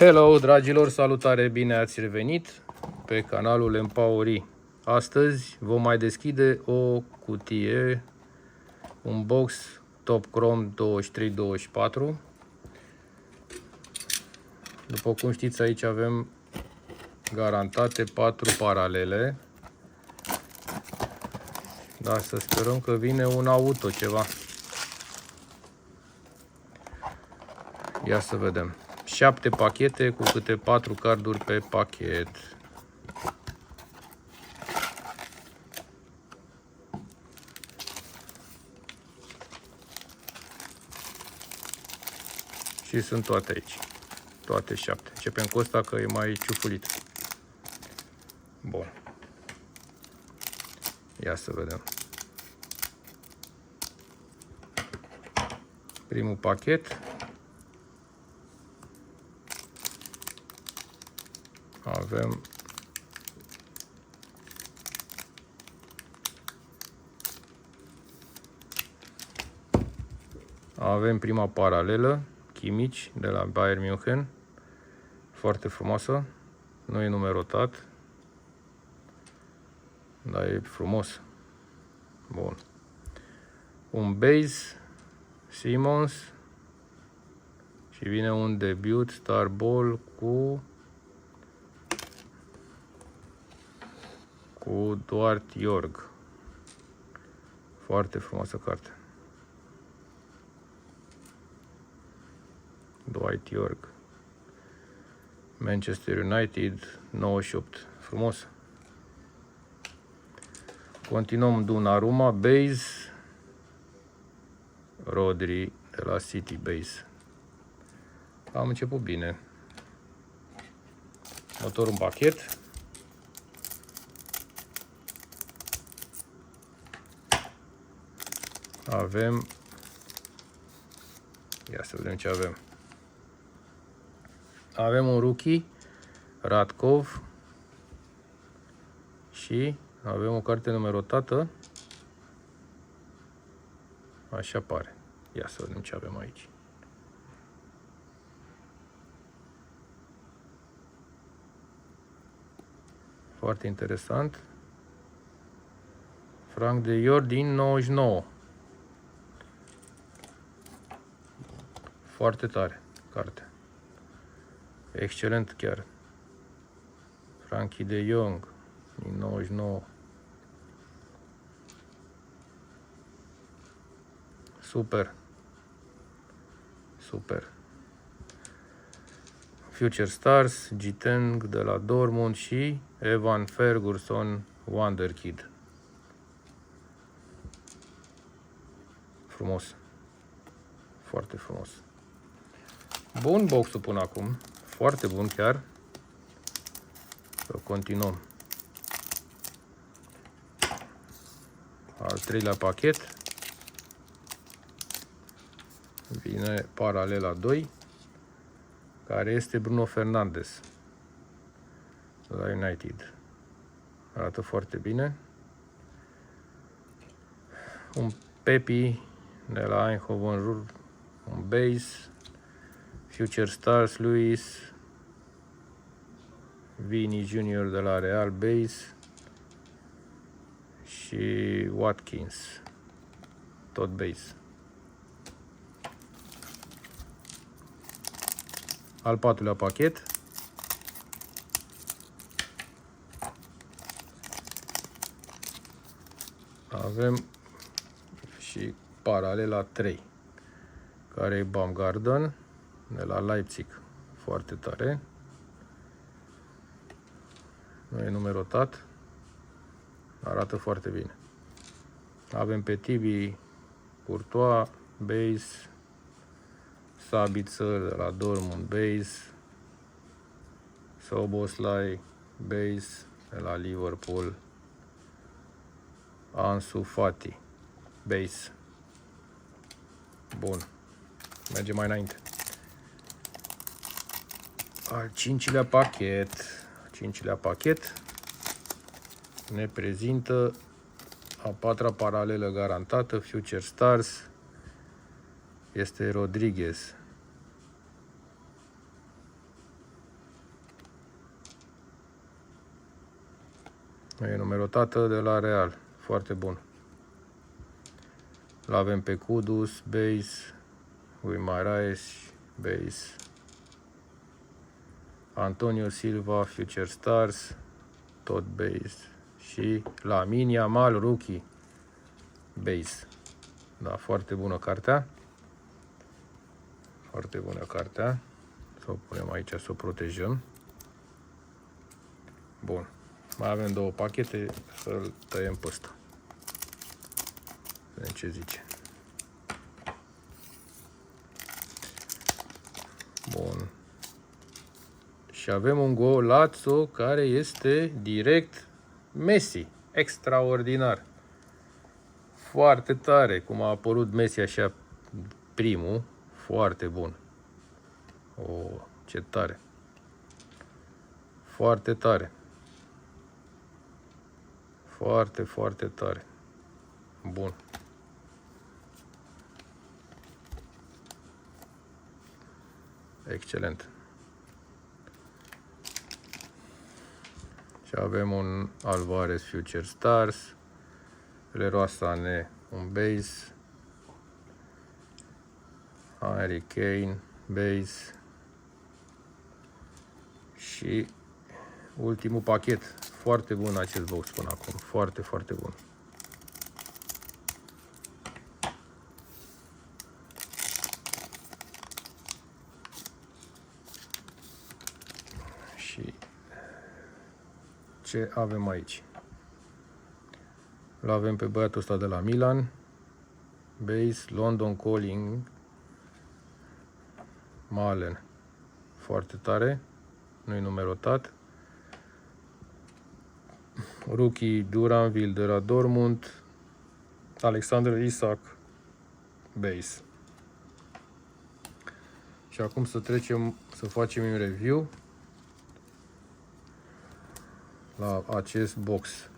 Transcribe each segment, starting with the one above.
Hello, dragilor, salutare, bine ați revenit pe canalul Empoweri. Astăzi vom mai deschide o cutie, un box Top Chrome 2324. După cum știți, aici avem garantate 4 paralele. Dar să sperăm că vine un auto ceva. Ia să vedem. 7 pachete cu câte 4 carduri pe pachet. Și sunt toate aici. Toate 7. Începem cu ăsta că e mai ciufulit. Bun. Ia să vedem. Primul pachet. Avem prima paralelă, Kimmich de la Bayern München. Foarte frumoasă. Nu e numerotat, dar e frumos. Bun. Un base, Simons. Și vine un debut Star Ball cu Dwight York. Foarte frumoasă carte. Dwight York. Manchester United 98. Frumos. Continuăm Donnarumma base. Rodri de la City base. Am început bine. Următorul pachet. Avem. Ia să vedem ce avem. Avem un rookie, Radkov, și avem o carte numerotată. Așa pare. Ia să vedem ce avem aici. Foarte interesant. Frank de Jong din 99. Foarte tare carte. Excelent chiar. Frankie de Jong din 99. Super. Super. Future Stars, Giteng de la Dortmund și Evan Ferguson, Wonderkid. Frumos. Foarte frumos. Bun boxul până acum. Foarte bun chiar. Să continuăm. Al treilea pachet. Vine paralela 2, care este Bruno Fernandes la United. Arată foarte bine. Un Pepi de la Eindhoven, un base. Future Stars, Luis, Vini Junior de la Real base și Watkins, tot base. Al patrulea pachet. Avem și paralela 3, care e Baumgarten de la Leipzig. Foarte tare. Nu e numerotat. Arată foarte bine. Avem pe Tibi, Courtois, base, Sabitzer de la Dortmund base, Szoboszlai base de la Liverpool, Ansu Fati base. Bun. Mergem mai înainte. Al cincilea pachet ne prezintă a patra paralelă garantată, Future Stars. Este Rodriguez E numerotată de la Real. Foarte bun. L-avem pe Kudus, base, Guimaraes, base, Antonio Silva, Future Stars, tot base, și Lamine Yamal, rookie, base. Da, foarte bună cartea. Foarte bună cartea. Să o punem aici să o protejăm. Bun. Mai avem două pachete, să-l tăiem pe ăsta. Vedem ce zice. Bun. Și avem un Golazzo care este direct Messi. Extraordinar. Foarte tare. Cum a apărut Messi așa primul. Foarte bun. O, ce tare. Foarte tare. Foarte, foarte tare. Bun. Excelent. Și avem un Alvarez Future Stars, Leroy Sané, un base, Harry Kane, base și ultimul pachet. Foarte bun acest box până acum, foarte, foarte bun. Și ce avem aici? L-avem pe băiatul ăsta de la Milan, base, London Calling, Malen, foarte tare, nu-i numerotat. Rookie Duranville de la Dortmund, Alexander Isak, base. Și acum să trecem să facem un review la acest box.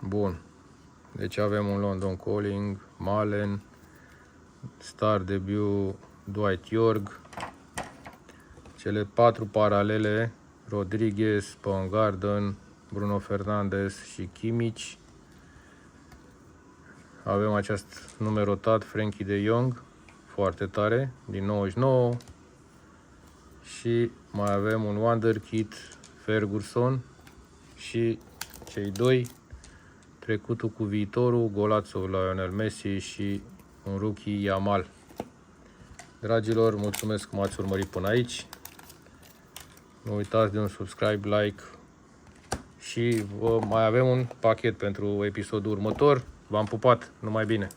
Bun. Deci avem un London Calling, Malen, Star Debut, Dwight York, cele 4 paralele, Rodriguez, Baumgarten, Bruno Fernandes și Kimmich. Avem acest numerotat, Frenkie de Jong, foarte tare, din 99. Și mai avem un Wonderkid, Ferguson și cei doi, trecutul cu viitorul, Golazzo, Lionel Messi și un rookie, Yamal. Dragilor, mulțumesc că m-ați urmărit până aici. Nu uitați de un subscribe, like și mai avem un pachet pentru episodul următor. V-am pupat, numai bine!